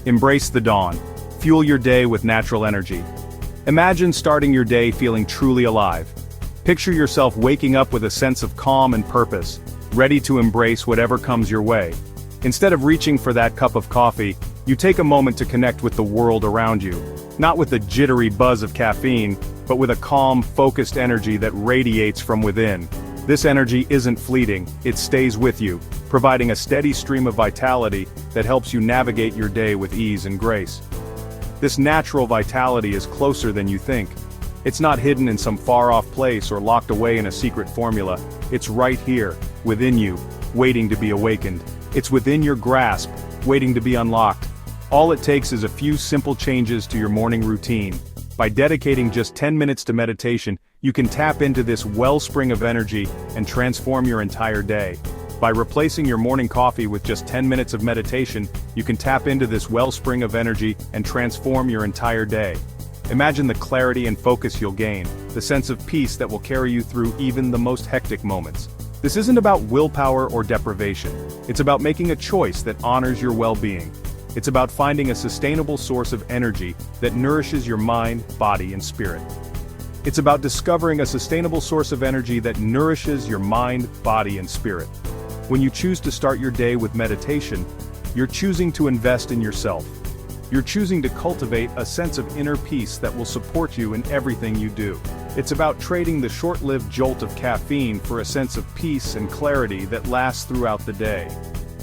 Embrace the dawn. Fuel your day with natural energy. Imagine starting your day feeling truly alive. Picture yourself waking up with a sense of calm and purpose, ready to embrace whatever comes your way. Instead of reaching for that cup of coffee, you take a moment to connect with the world around you. Not with the jittery buzz of caffeine, but with a calm, focused energy that radiates from within. This energy isn't fleeting, it stays with you, providing a steady stream of vitality that helps you navigate your day with ease and grace. This natural vitality is closer than you think. It's not hidden in some far-off place or locked away in a secret formula. It's right here, within you, waiting to be awakened. It's within your grasp, waiting to be unlocked. All it takes is a few simple changes to your morning routine. By dedicating just 10 minutes to meditation, you can tap into this wellspring of energy and transform your entire day. By replacing your morning coffee with just 10 minutes of meditation, you can tap into this wellspring of energy and transform your entire day. Imagine the clarity and focus you'll gain, the sense of peace that will carry you through even the most hectic moments. This isn't about willpower or deprivation. It's about making a choice that honors your well-being. It's about finding a sustainable source of energy that nourishes your mind, body, and spirit. It's about discovering a sustainable source of energy that nourishes your mind, body, and spirit. When you choose to start your day with meditation, you're choosing to invest in yourself. You're choosing to cultivate a sense of inner peace that will support you in everything you do. It's about trading the short-lived jolt of caffeine for a sense of peace and clarity that lasts throughout the day.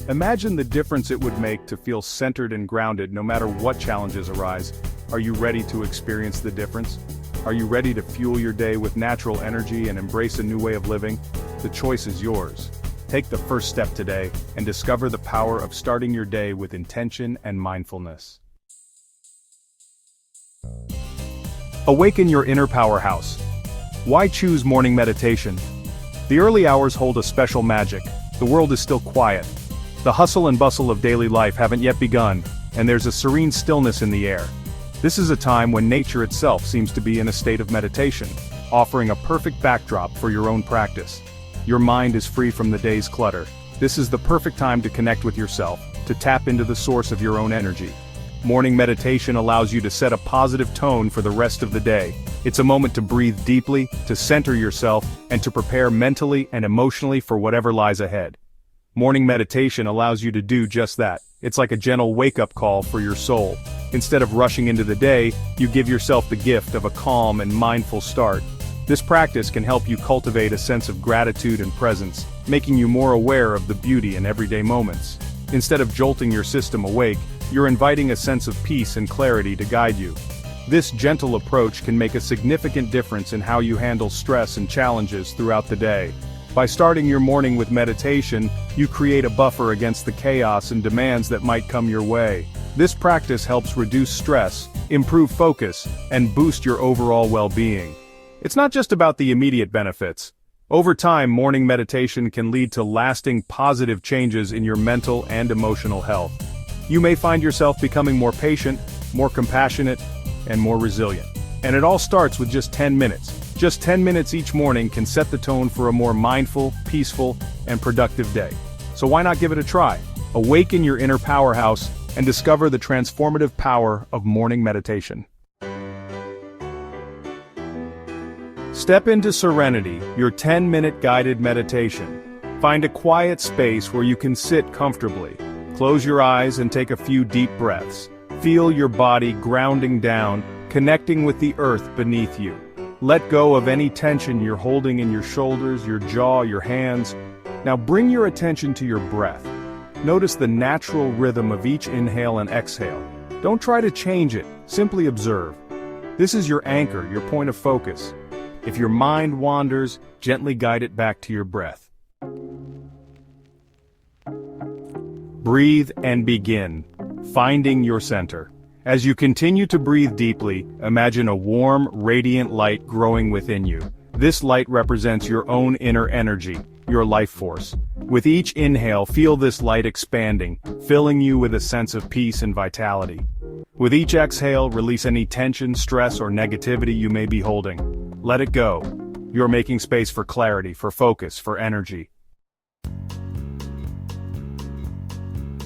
Imagine the difference it would make to feel centered and grounded no matter what challenges arise. Are you ready to experience the difference? Are you ready to fuel your day with natural energy and embrace a new way of living? The choice is yours. Take the first step today and discover the power of starting your day with intention and mindfulness. Awaken your inner powerhouse. Why choose morning meditation? The early hours hold a special magic. The world is still quiet. The hustle and bustle of daily life haven't yet begun, and there's a serene stillness in the air. This is a time when nature itself seems to be in a state of meditation, offering a perfect backdrop for your own practice. Your mind is free from the day's clutter. This is the perfect time to connect with yourself, to tap into the source of your own energy. Morning meditation allows you to set a positive tone for the rest of the day. It's a moment to breathe deeply, to center yourself, and to prepare mentally and emotionally for whatever lies ahead. Morning meditation allows you to do just that. It's like a gentle wake-up call for your soul. Instead of rushing into the day, you give yourself the gift of a calm and mindful start. This practice can help you cultivate a sense of gratitude and presence, making you more aware of the beauty in everyday moments. Instead of jolting your system awake, you're inviting a sense of peace and clarity to guide you. This gentle approach can make a significant difference in how you handle stress and challenges throughout the day. By starting your morning with meditation, you create a buffer against the chaos and demands that might come your way. This practice helps reduce stress, improve focus, and boost your overall well-being. It's not just about the immediate benefits. Over time, morning meditation can lead to lasting positive changes in your mental and emotional health. You may find yourself becoming more patient, more compassionate, and more resilient. And it all starts with just 10 minutes. Just 10 minutes each morning can set the tone for a more mindful, peaceful, and productive day. So why not give it a try? Awaken your inner powerhouse and discover the transformative power of morning meditation. Step into Serenity, your 10-minute guided meditation. Find a quiet space where you can sit comfortably. Close your eyes and take a few deep breaths. Feel your body grounding down, connecting with the earth beneath you. Let go of any tension you're holding in your shoulders, your jaw, your hands. Now bring your attention to your breath. Notice the natural rhythm of each inhale and exhale. Don't try to change it, simply observe. This is your anchor, your point of focus. If your mind wanders, gently guide it back to your breath. Breathe and begin, finding your center. As you continue to breathe deeply, imagine a warm, radiant light growing within you. This light represents your own inner energy, your life force. With each inhale, feel this light expanding, filling you with a sense of peace and vitality. With each exhale, release any tension, stress, or negativity you may be holding. Let it go. You're making space for clarity, for focus, for energy.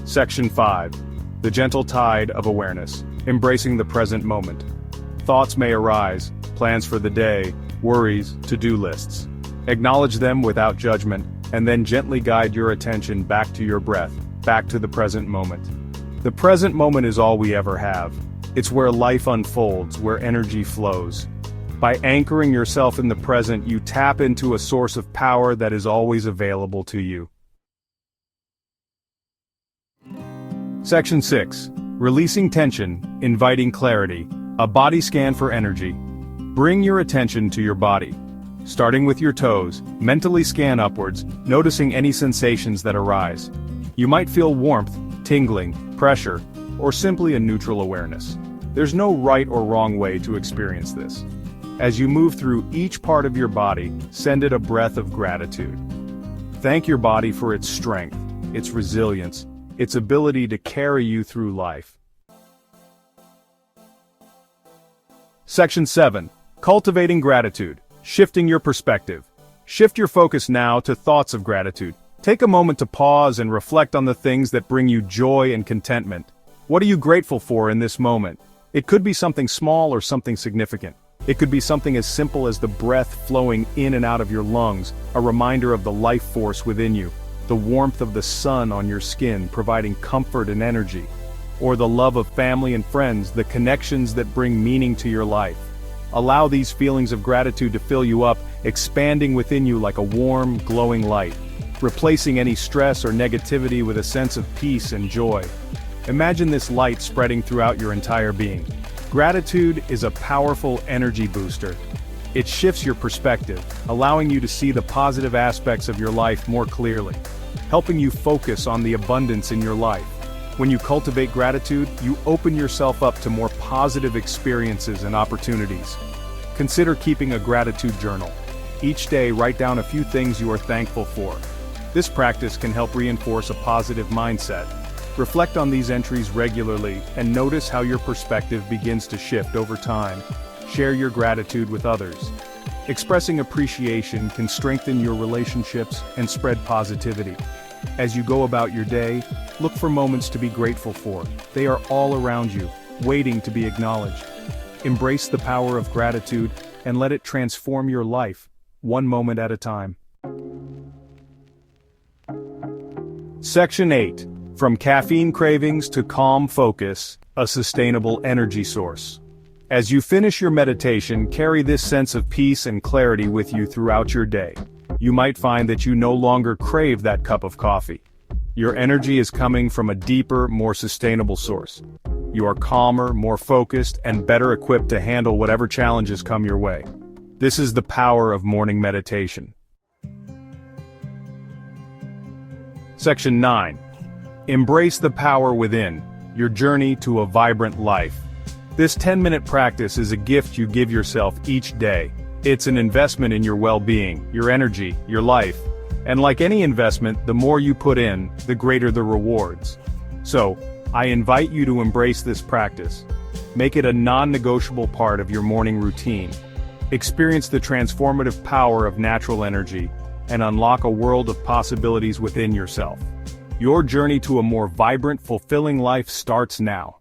Section 5. the gentle tide of awareness, embracing the present moment. Thoughts may arise, plans for the day, worries, to-do lists. Acknowledge them without judgment, and then gently guide your attention back to your breath, back to the present moment. The present moment is all we ever have. It's where life unfolds, where energy flows. By anchoring yourself in the present, you tap into a source of power that is always available to you. Section 6. Releasing tension, inviting clarity, a body scan for energy. Bring your attention to your body. Starting with your toes, mentally scan upwards, noticing any sensations that arise. You might feel warmth, tingling, pressure, or simply a neutral awareness. There's no right or wrong way to experience this. As you move through each part of your body, send it a breath of gratitude. Thank your body for its strength, its resilience, its ability to carry you through life. Section 7. Cultivating gratitude, shifting your perspective. Shift your focus now to thoughts of gratitude. Take a moment to pause and reflect on the things that bring you joy and contentment. What are you grateful for in this moment? It could be something small or something significant. It could be something as simple as the breath flowing in and out of your lungs, a reminder of the life force within you, the warmth of the sun on your skin providing comfort and energy, or the love of family and friends, the connections that bring meaning to your life. Allow these feelings of gratitude to fill you up, expanding within you like a warm, glowing light, replacing any stress or negativity with a sense of peace and joy. Imagine this light spreading throughout your entire being. Gratitude is a powerful energy booster. It shifts your perspective, allowing you to see the positive aspects of your life more clearly, helping you focus on the abundance in your life. When you cultivate gratitude, you open yourself up to more positive experiences and opportunities. Consider keeping a gratitude journal. Each day, write down a few things you are thankful for. This practice can help reinforce a positive mindset. Reflect on these entries regularly and notice how your perspective begins to shift over time. Share your gratitude with others. Expressing appreciation can strengthen your relationships and spread positivity. As you go about your day, look for moments to be grateful for. They are all around you, waiting to be acknowledged. Embrace the power of gratitude and let it transform your life, one moment at a time. Section 8. From caffeine cravings to calm focus, a sustainable energy source. As you finish your meditation, carry this sense of peace and clarity with you throughout your day. You might find that you no longer crave that cup of coffee. Your energy is coming from a deeper, more sustainable source. You are calmer, more focused, and better equipped to handle whatever challenges come your way. This is the power of morning meditation. Section 9. Embrace the power within, your journey to a vibrant life. This 10-minute practice is a gift you give yourself each day. It's an investment in your well-being, your energy, your life. And like any investment, the more you put in, the greater the rewards. So, I invite you to embrace this practice. Make it a non-negotiable part of your morning routine. Experience the transformative power of natural energy and unlock a world of possibilities within yourself. Your journey to a more vibrant, fulfilling life starts now.